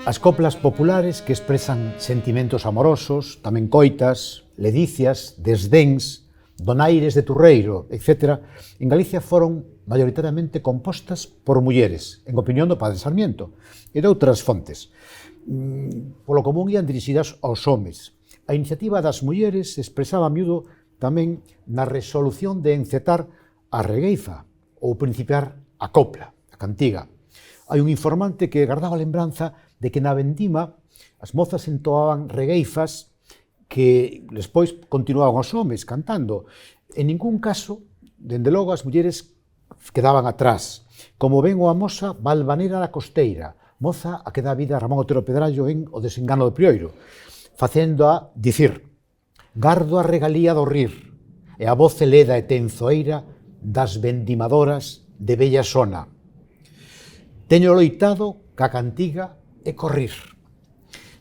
As coplas populares que expresan sentimentos amorosos, tamén coitas, ledicias, desdéns, donaires de turreiro, etc., en Galicia foron maioritariamente compostas por mulleres, en opinión do Padre Sarmiento, e de outras fontes. Polo común ian dirixidas aos homes. A iniciativa das mulleres se expresaba a miúdo tamén na resolución de encetar a regueifa ou principiar a copla, a cantiga. Hai un informante que gardaba a lembranza de que na vendima as mozas entoaban regueifas que despois continuaban os homes cantando. En ningún caso, dende logo, as mulleres quedaban atrás, como ven o amosa Valvanera da Costeira, moza a que dá vida a Ramón Otero Pedrallo en O desengano do Prioiro, facéndoa dicir: gardo a regalía do rir, e a voz leda e tenzoeira das vendimadoras de bella sona. Teño loitado ca cantiga e corrir.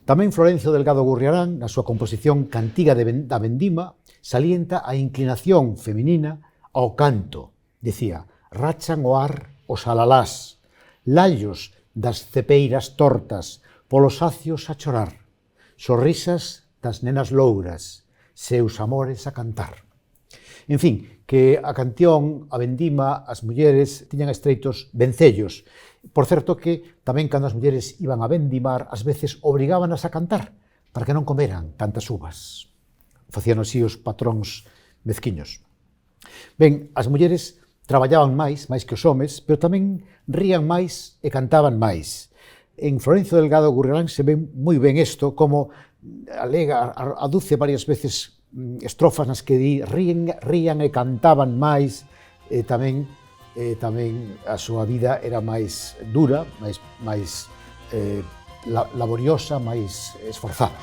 Tamén Florencio Delgado Gurriarán, na súa composición Cantiga da Vendima, salienta a inclinación feminina ao canto. Dicía: rachan o ar os alalás, lallos das cepeiras tortas, polos acios a chorar, sorrisas das nenas louras, seus amores a cantar. En fin, que a canción, a vendima, as mulleres tiñan estreitos vencellos. Por certo que tamén cando as mulleres iban a vendimar, ás veces obrigábanas a cantar para que non comeran tantas uvas. Facían así os patróns mezquiños. Ben, as mulleres traballaban máis que os homes, pero tamén rían máis e cantaban máis. En Florencio Delgado Gurriarán se ve moi ben isto, como aduce varias veces estrofas nas que rían e cantaban máis, e tamén a súa vida era máis dura, máis laboriosa, máis esforzada.